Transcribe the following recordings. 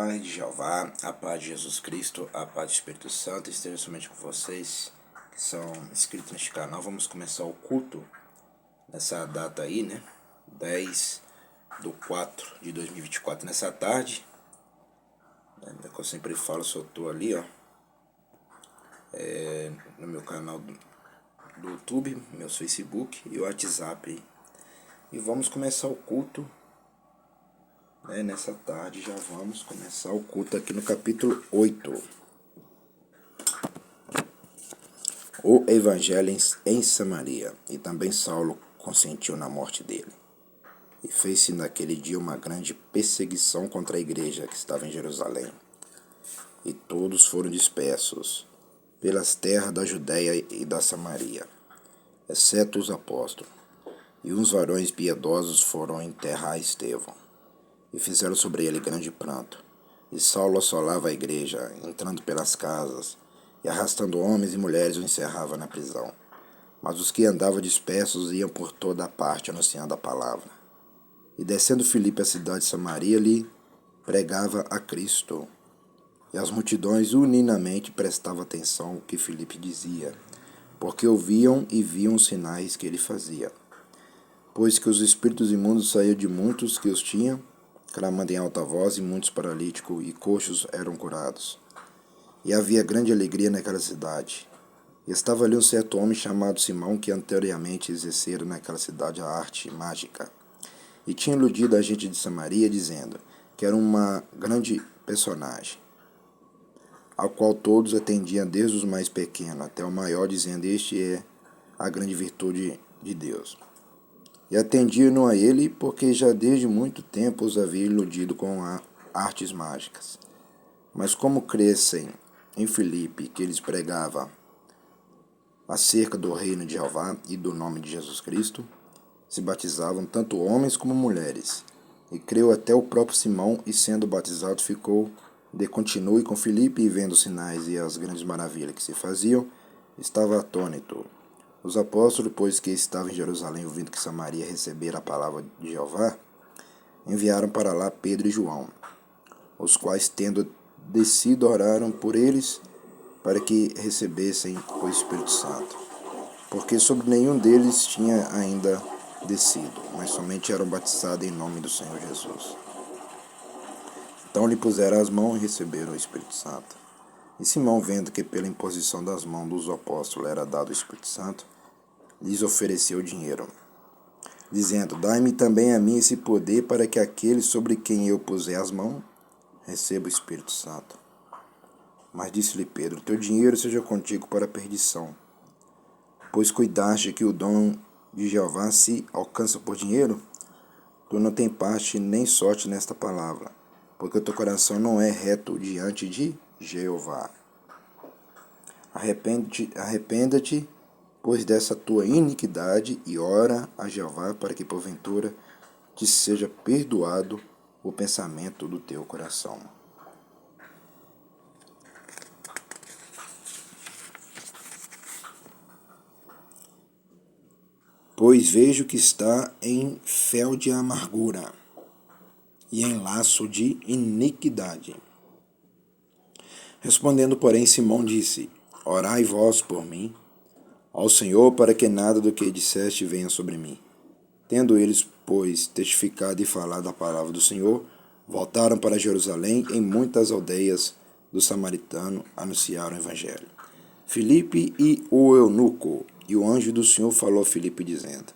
Paz de Jeová, a paz de Jesus Cristo, a paz do Espírito Santo esteja somente com vocês que são inscritos neste canal. Vamos começar o culto nessa data aí, né? 10/4/2024, nessa tarde. Que eu sempre falo, só tô ali, ó. No meu canal do YouTube, meu Facebook e o WhatsApp. E vamos começar o culto. Nessa tarde já vamos começar o culto aqui no capítulo 8. O Evangelho em Samaria. E também Saulo consentiu na morte dele. E fez-se naquele dia uma grande perseguição contra a igreja que estava em Jerusalém. E todos foram dispersos pelas terras da Judéia e da Samaria, exceto os apóstolos. E uns varões piedosos foram enterrar Estevão, e fizeram sobre ele grande pranto. E Saulo assolava a igreja, entrando pelas casas, e arrastando homens e mulheres o encerrava na prisão. Mas os que andavam dispersos iam por toda a parte anunciando a palavra. E descendo Filipe à cidade de Samaria, lhe pregava a Cristo. E as multidões uninamente prestavam atenção ao que Filipe dizia, porque ouviam e viam os sinais que ele fazia. Pois que os espíritos imundos saíam de muitos que os tinham, clamando em alta voz, e muitos paralíticos e coxos eram curados. E havia grande alegria naquela cidade. E estava ali um certo homem chamado Simão, que anteriormente exercera naquela cidade a arte mágica, e tinha iludido a gente de Samaria, dizendo que era uma grande personagem, ao qual todos atendiam, desde os mais pequenos até o maior, dizendo: este é a grande virtude de Deus. E atendiam a ele, porque já desde muito tempo os havia iludido com artes mágicas. Mas como crescem em Filipe, que eles pregavam acerca do reino de Jeová e do nome de Jesus Cristo, se batizavam tanto homens como mulheres. E creu até o próprio Simão, e sendo batizado ficou de continue com Filipe, e vendo os sinais e as grandes maravilhas que se faziam, estava atônito. Os apóstolos, pois que estavam em Jerusalém, ouvindo que Samaria recebera a palavra de Jeová, enviaram para lá Pedro e João, os quais, tendo descido, oraram por eles para que recebessem o Espírito Santo, porque sobre nenhum deles tinha ainda descido, mas somente eram batizados em nome do Senhor Jesus. Então lhe puseram as mãos e receberam o Espírito Santo. E Simão, vendo que pela imposição das mãos dos apóstolos era dado o Espírito Santo, lhes ofereceu dinheiro, dizendo: dai-me também a mim esse poder, para que aquele sobre quem eu puser as mãos receba o Espírito Santo. Mas disse-lhe Pedro: teu dinheiro seja contigo para a perdição, pois cuidaste que o dom de Jeová se alcança por dinheiro? Tu não tens parte nem sorte nesta palavra, porque o teu coração não é reto diante de Jeová. Arrependa-te, pois dessa tua iniquidade, e ora a Jeová para que porventura te seja perdoado o pensamento do teu coração. Pois vejo que está em fel de amargura e em laço de iniquidade. Respondendo, porém, Simão disse: orai vós por mim ao Senhor, para que nada do que disseste venha sobre mim. Tendo eles, pois, testificado e falado a palavra do Senhor, voltaram para Jerusalém. Em muitas aldeias do samaritano anunciaram o evangelho. Filipe e o eunuco. E o anjo do Senhor falou a Filipe, dizendo: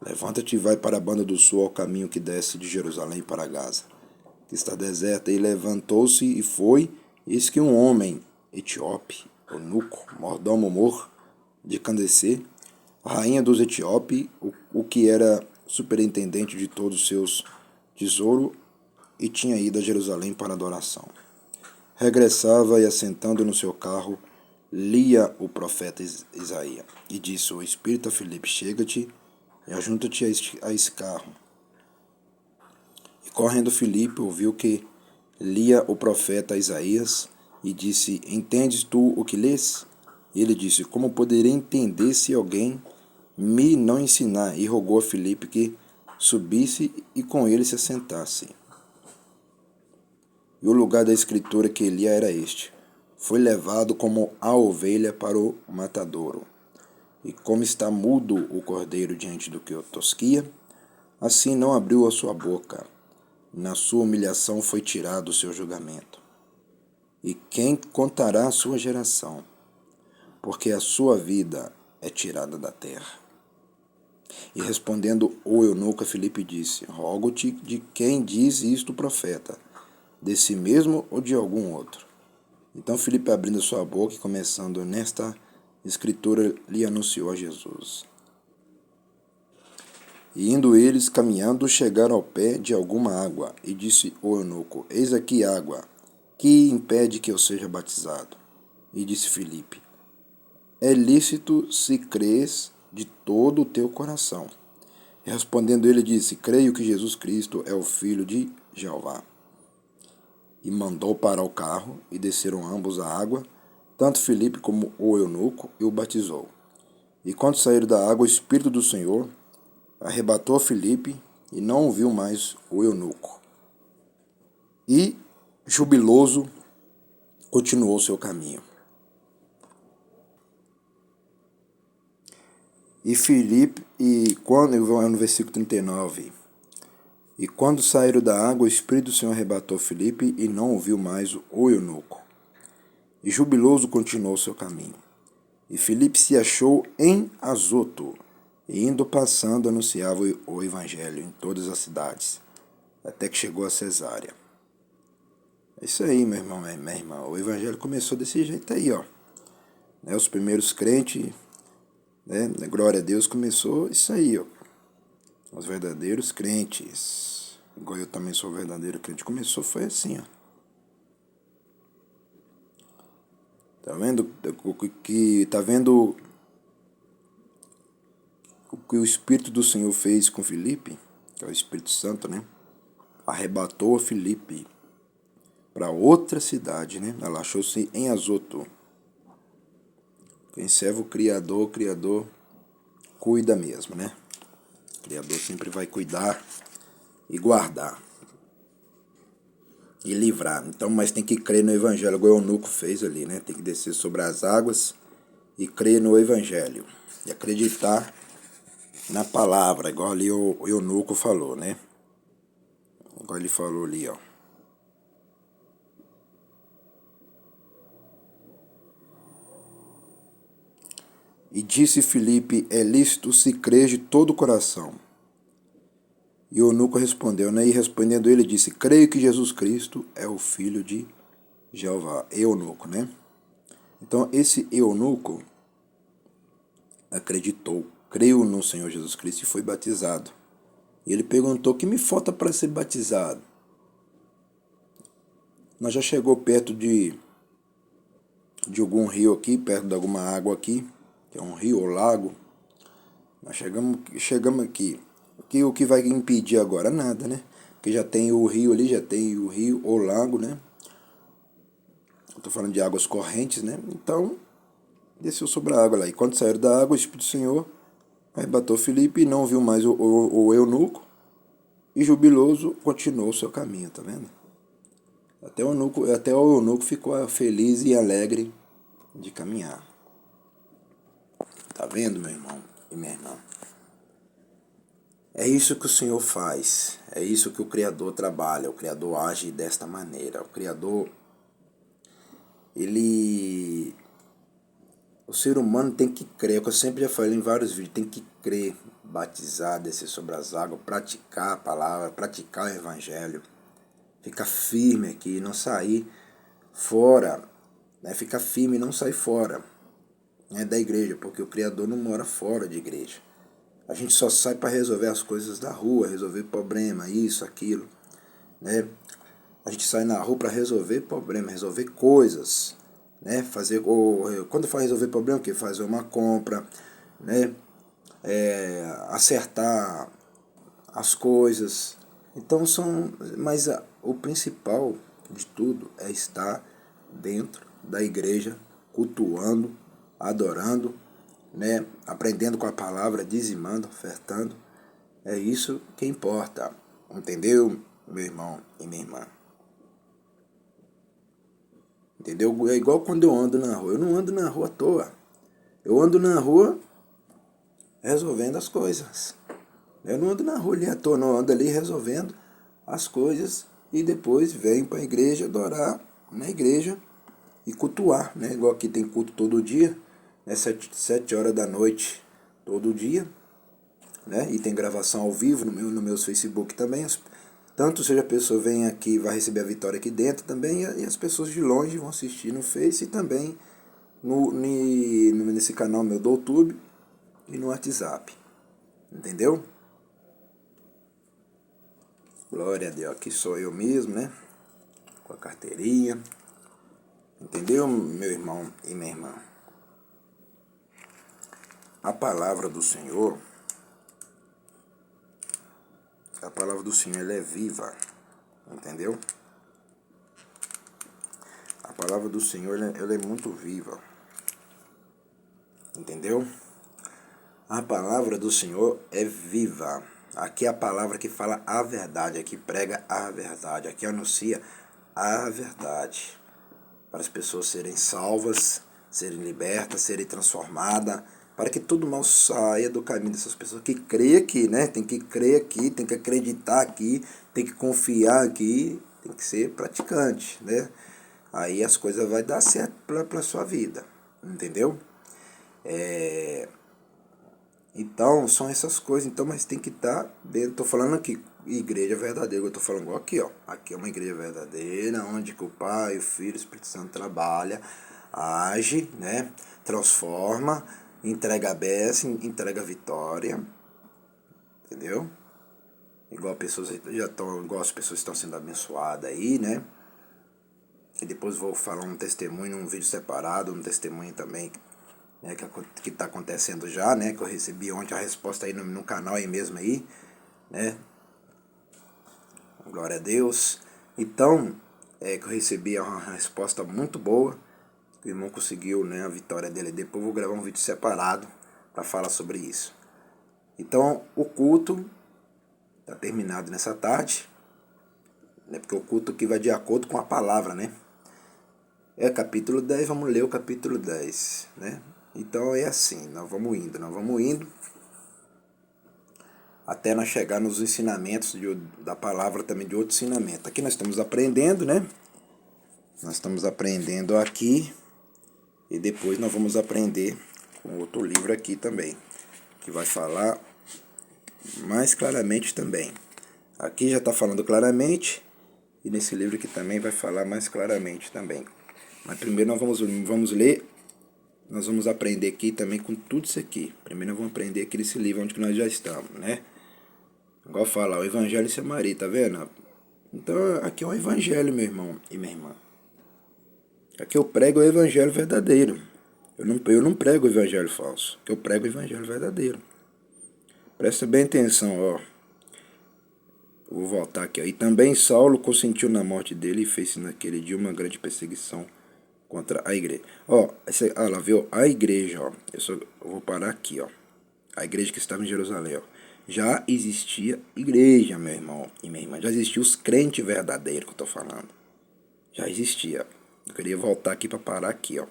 levanta-te e vai para a banda do sul, ao caminho que desce de Jerusalém para Gaza, que está deserta. E levantou-se e foi. Eis que um homem etíope, eunuco, mordomo mor de Candace, a rainha dos etíopes, o que era superintendente de todos os seus tesouros, e tinha ido a Jerusalém para adoração. Regressava e, assentando no seu carro, lia o profeta Isaías, e disse o Espírito a Filipe: chega-te e ajunta-te a esse carro. E correndo Filipe ouviu que lia o profeta Isaías, e disse: entendes tu o que lês? E ele disse: como poderei entender se alguém me não ensinar? E rogou a Filipe que subisse e com ele se assentasse. E o lugar da escritura que ele lia era este: foi levado como a ovelha para o matadouro. E como está mudo o cordeiro diante do que o tosquia, assim não abriu a sua boca. Na sua humilhação foi tirado o seu julgamento. E quem contará a sua geração? Porque a sua vida é tirada da terra. E respondendo o eunuco a Filipe disse: rogo-te, de quem diz isto o profeta? De si mesmo ou de algum outro? Então Filipe, abrindo sua boca e começando nesta escritura, lhe anunciou a Jesus. E indo eles caminhando, chegaram ao pé de alguma água, e disse o eunuco: eis aqui água, que impede que eu seja batizado? E disse Filipe: é lícito se crês de todo o teu coração. E respondendo ele disse: creio que Jesus Cristo é o Filho de Jeová. E mandou parar o carro, e desceram ambos à água, tanto Filipe como o eunuco, e o batizou. E quando saíram da água, o Espírito do Senhor arrebatou Filipe, e não viu mais o eunuco. E, jubiloso, continuou seu caminho. E Filipe, no versículo 39, e quando saíram da água, o Espírito do Senhor arrebatou Filipe, e não o viu mais o eunuco. E jubiloso continuou seu caminho. E Filipe se achou em Azoto, e indo passando anunciava o evangelho em todas as cidades, até que chegou a Cesárea. É isso aí, meu irmão, minha irmã. O evangelho começou desse jeito aí, ó. Os primeiros crentes, glória a Deus, começou isso aí, ó. Os verdadeiros crentes. Igual eu também sou verdadeiro crente. Começou, foi assim, ó. Tá vendo o que o Espírito do Senhor fez com Filipe, que é o Espírito Santo, né? Arrebatou Filipe para outra cidade, né? Ela achou-se em Azoto. Quem serve o Criador cuida mesmo, né? O Criador sempre vai cuidar e guardar e livrar. Então, mas tem que crer no Evangelho, igual o eunuco fez ali, né? Tem que descer sobre as águas e crer no Evangelho e acreditar na palavra, igual ali o eunuco falou, né? Igual ele falou ali, ó. E disse Filipe: é lícito se crer de todo o coração. E o eunuco respondeu, né? E respondendo ele disse: creio que Jesus Cristo é o Filho de Jeová. Eunuco, né? Então esse eunuco acreditou, creu no Senhor Jesus Cristo e foi batizado. E ele perguntou: o que me falta para ser batizado? Nós já chegou perto de algum rio aqui, perto de alguma água aqui, que é um rio ou lago. Nós chegamos aqui. O que vai impedir agora? Nada, né? Porque já tem o rio ali, já tem o rio ou lago, né? Estou falando de águas correntes, né? Então, desceu sobre a água lá. E quando saíram da água, o Espírito do Senhor arrebatou Filipe e não viu mais o eunuco. E jubiloso continuou o seu caminho, tá vendo? Até o eunuco ficou feliz e alegre de caminhar. Tá vendo, meu irmão e minha irmã? É isso que o Senhor faz. É isso que o Criador trabalha. O Criador age desta maneira. O Criador, o ser humano tem que crer, que eu sempre já falei em vários vídeos, tem que crer, batizar, descer sobre as águas, praticar a palavra, praticar o Evangelho, ficar firme aqui, não sair fora, né? Ficar firme e não sair fora, né, da igreja, porque o Criador não mora fora de igreja. A gente só sai para resolver as coisas da rua, resolver problema, isso, aquilo, né? A gente sai na rua para resolver problema, resolver coisas, né? Quando faz resolver problema, o que? Fazer uma compra, né? Acertar as coisas. Então mas o principal de tudo é estar dentro da igreja, cultuando, adorando, né? Aprendendo com a palavra, dizimando, ofertando. É isso que importa, entendeu, meu irmão e minha irmã? entendeu? É igual quando eu ando na rua. Eu não ando na rua à toa. Eu ando na rua resolvendo as coisas. Eu não ando na rua ali à toa, não. Eu ando ali resolvendo as coisas e depois venho para a igreja adorar na igreja e cultuar, né? Igual aqui tem culto todo dia, né? 7 horas da noite todo dia, né? E tem gravação ao vivo no meu Facebook também. Tanto seja a pessoa vem aqui e vai receber a vitória aqui dentro também, e as pessoas de longe vão assistir no Face e também nesse canal meu do YouTube e no WhatsApp. Entendeu? Glória a Deus, aqui sou eu mesmo, né? Com a carteirinha. Entendeu, meu irmão e minha irmã? A palavra do Senhor, ela é viva. Entendeu? A palavra do Senhor, ela é muito viva. Entendeu? A palavra do Senhor é viva. Aqui é a palavra que fala a verdade, aqui prega a verdade, aqui anuncia a verdade. Para as pessoas serem salvas, serem libertas, serem transformadas, para que todo mal saia do caminho dessas pessoas que creem aqui, né? Tem que crer aqui, tem que acreditar aqui, tem que confiar aqui, tem que ser praticante, né? Aí as coisas vão dar certo para a sua vida, entendeu? Então, são essas coisas, então, mas tem que estar dentro. Estou falando aqui, igreja verdadeira, eu estou falando igual aqui, ó. Aqui é uma igreja verdadeira, onde que o Pai, o Filho e o Espírito Santo trabalha, age, né? Transforma, entrega a bênção, entrega a vitória, entendeu? Igual as pessoas estão sendo abençoadas aí, né? E depois vou falar um testemunho num vídeo separado, um testemunho também, né, que está acontecendo já, né, que eu recebi ontem a resposta aí no canal aí mesmo aí, né, glória a Deus. Então, que eu recebi uma resposta muito boa, que o irmão conseguiu, né, a vitória dele. Depois eu vou gravar um vídeo separado para falar sobre isso. Então, o culto está terminado nessa tarde, né, porque o culto aqui vai de acordo com a palavra, né. É capítulo 10, vamos ler o capítulo 10, né. Então é assim, nós vamos indo, até nós chegar nos ensinamentos da palavra também, de outro ensinamento. Aqui nós estamos aprendendo, né? Nós estamos aprendendo aqui, e depois nós vamos aprender com outro livro aqui também, que vai falar mais claramente também. Aqui já está falando claramente, e nesse livro aqui também vai falar mais claramente também. Mas primeiro nós vamos ler. Nós vamos aprender aqui também com tudo isso aqui. Primeiro nós vamos aprender aqui nesse livro onde que nós já estamos, né? Igual fala, o Evangelho de Samaria, tá vendo? Então aqui é o Evangelho, meu irmão e minha irmã. Aqui eu prego o Evangelho verdadeiro. Eu não prego o Evangelho falso. Eu prego o Evangelho verdadeiro. Presta bem atenção, ó. Eu vou voltar aqui, ó. E também Saulo consentiu na morte dele e fez naquele dia uma grande perseguição contra a igreja. Ó, lá viu? A igreja, ó. Eu vou parar aqui, ó. A igreja que estava em Jerusalém, ó. Já existia igreja, meu irmão e minha irmã. Já existia os crentes verdadeiros que eu tô falando. Já existia. Eu queria voltar aqui para parar aqui, ó.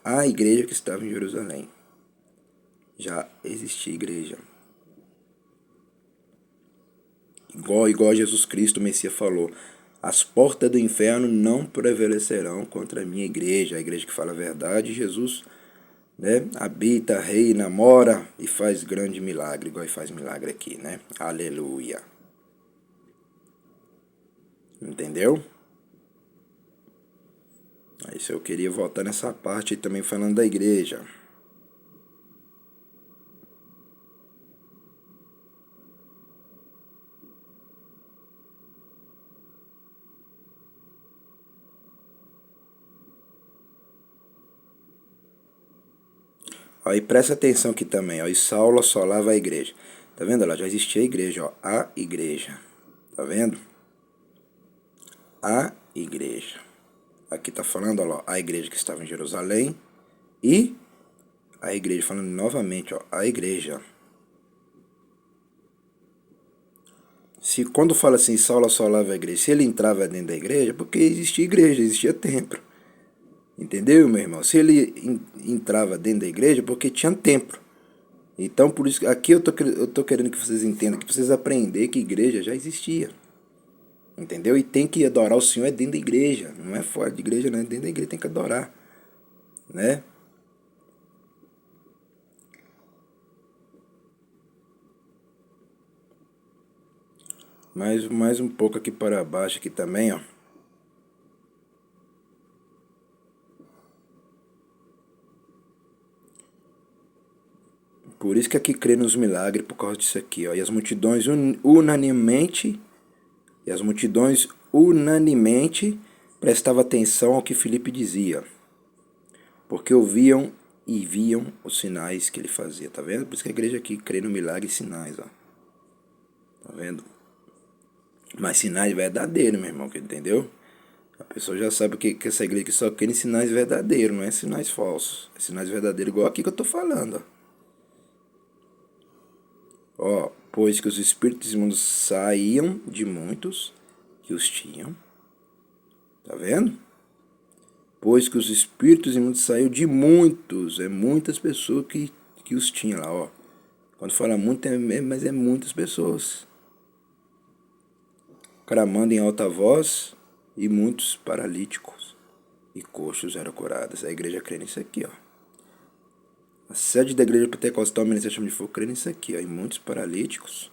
A igreja que estava em Jerusalém. Já existia igreja. Igual Jesus Cristo, o Messias, falou. As portas do inferno não prevalecerão contra a minha igreja. A igreja que fala a verdade, Jesus, né, habita, reina, mora e faz grande milagre, igual ele faz milagre aqui, né? Aleluia. Entendeu? Aí se eu queria voltar nessa parte também falando da igreja. Aí presta atenção aqui também, ó. E Saulo assolava a igreja. Tá vendo lá? Já existia a igreja, ó. A igreja. Tá vendo? A igreja. Aqui tá falando, ó, a igreja que estava em Jerusalém. E a igreja, falando novamente, ó, a igreja. Se quando fala assim, Saulo assolava a igreja, se ele entrava dentro da igreja, porque existia igreja, existia templo. Entendeu, meu irmão? Se ele entrava dentro da igreja, porque tinha templo. Então, por isso, aqui eu tô querendo que vocês entendam, que vocês aprenderem que igreja já existia. Entendeu? E tem que adorar o Senhor é dentro da igreja. Não é fora de igreja, não é dentro da igreja, tem que adorar. Né? Mais um pouco aqui para baixo aqui também, ó. Por isso que aqui crê nos milagres, por causa disso aqui, ó. E as multidões unanimemente prestavam atenção ao que Filipe dizia, porque ouviam e viam os sinais que ele fazia, tá vendo? Por isso que a igreja aqui crê no milagre e sinais, ó. Tá vendo? Mas sinais verdadeiros, meu irmão, que entendeu? A pessoa já sabe que essa igreja aqui só crê em sinais verdadeiros, não é sinais falsos. É sinais verdadeiros, igual aqui que eu tô falando, ó. Ó, pois que os espíritos imundos saíam de muitos que os tinham. Tá vendo? Pois que os espíritos imundos saíam de muitos. É muitas pessoas que os tinham lá, ó. Quando fala muito, mas é muitas pessoas. Clamando em alta voz, e muitos paralíticos e coxos eram curados. A igreja crê nisso aqui, ó. A sede da igreja pentecostal, ministério chama de fogo, crê nisso aqui, ó. E muitos paralíticos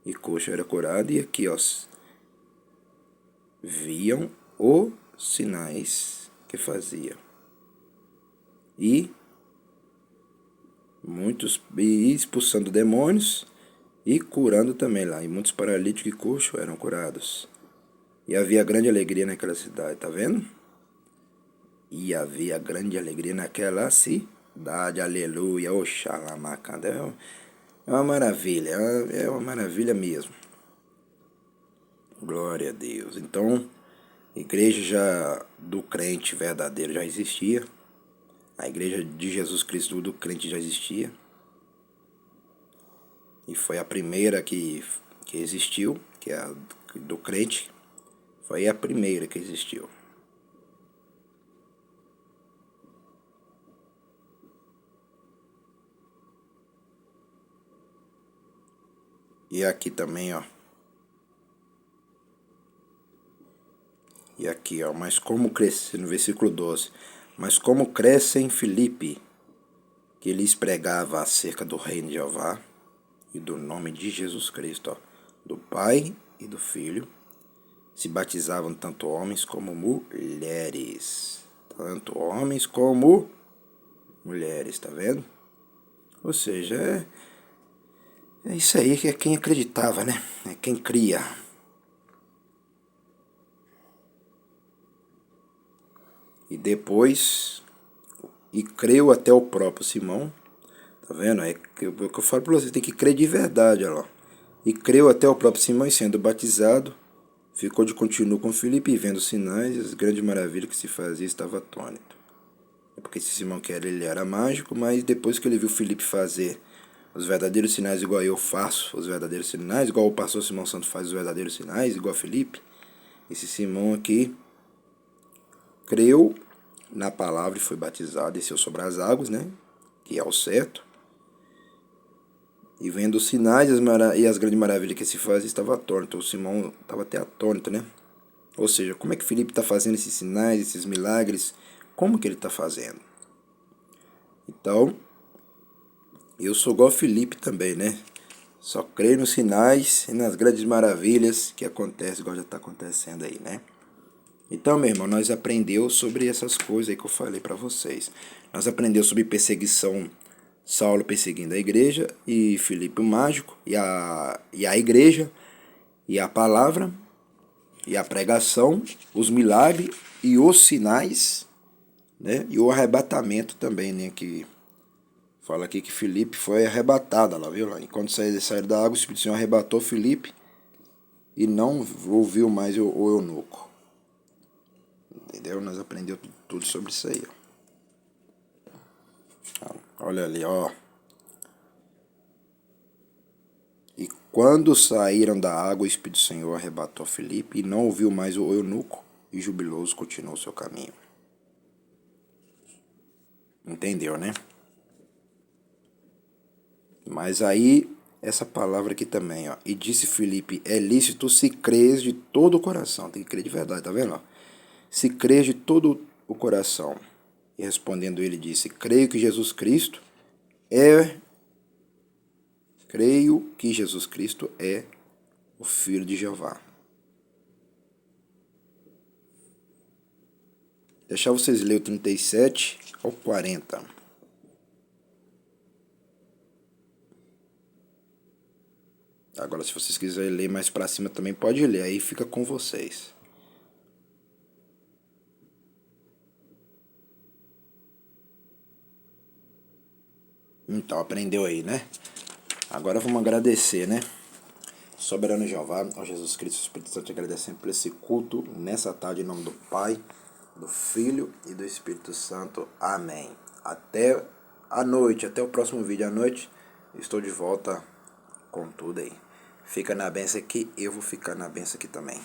e coxo era curado. E aqui, ó, viam os sinais que fazia. E muitos, e expulsando demônios e curando também lá. E muitos paralíticos e coxos eram curados. E havia grande alegria naquela cidade, tá vendo? E havia grande alegria naquela cidade, aleluia, oxalá, macanda. É uma maravilha, é uma maravilha mesmo. Glória a Deus. Então, igreja já do crente verdadeiro já existia. A igreja de Jesus Cristo do crente já existia. E foi a primeira que existiu, que é a do crente. Foi a primeira que existiu. E aqui também, ó. E aqui, ó. Mas como cresce, no versículo 12. Mas como cresce em Filipe, que lhes pregava acerca do reino de Jeová e do nome de Jesus Cristo, ó, do Pai e do Filho, se batizavam tanto homens como mulheres. Tanto homens como mulheres, tá vendo? Ou seja, é isso aí que é quem acreditava, né? É quem cria. E depois, e creu até o próprio Simão, tá vendo? É o que eu falo pra você, tem que crer de verdade, ó. E creu até o próprio Simão, e sendo batizado, ficou de contínuo com Filipe, e vendo os sinais e as grandes maravilhas que se fazia, estava atônito. É porque esse Simão que ele era mágico, mas depois que ele viu Filipe fazer os verdadeiros sinais igual eu faço, os verdadeiros sinais, igual o pastor Simão Santos faz os verdadeiros sinais, igual a Filipe, esse Simão aqui creu na palavra e foi batizado, desceu sobre as águas, né? Que é o certo. E vendo os sinais e as grandes maravilhas que se fazia, estava atônito. O Simão estava até atônito, né? Ou seja, como é que Filipe está fazendo esses sinais, esses milagres? Como que ele está fazendo? Então, eu sou igual a Filipe também, né? Só creio nos sinais e nas grandes maravilhas que acontecem, igual já está acontecendo aí, né? Então, meu irmão, nós aprendeu sobre essas coisas aí que eu falei para vocês. Nós aprendeu sobre perseguição, Saulo perseguindo a igreja e Filipe o mágico e a igreja e a palavra e a pregação, os milagres e os sinais, né? E o arrebatamento também, né? Que fala aqui que Filipe foi arrebatado, lá, viu? Lá. E quando saíram da água, o Espírito Santo arrebatou Filipe e não ouviu mais o eunuco. Entendeu? Nós aprendemos tudo sobre isso aí, ó. Olha ali, ó. E quando saíram da água, o Espírito do Senhor arrebatou Filipe e não ouviu mais o eunuco, e jubiloso continuou seu caminho. Entendeu, né? Mas aí, essa palavra aqui também, ó. E disse Filipe, é lícito se crês de todo o coração. Tem que crer de verdade, tá vendo? Ó? Se crês de todo o coração. E respondendo ele disse, creio que Jesus Cristo é o Filho de Jeová. Deixar vocês ler o 37 ao 40. Agora, se vocês quiserem ler mais pra cima também, pode ler. Aí fica com vocês. Então, aprendeu aí, né? Agora vamos agradecer, né? Soberano Jeová, ao Jesus Cristo, Espírito Santo, te agradecendo por esse culto nessa tarde, em nome do Pai, do Filho e do Espírito Santo. Amém. Até a noite, até o próximo vídeo à noite. Estou de volta com tudo aí. Fica na benção aqui, eu vou ficar na benção aqui também.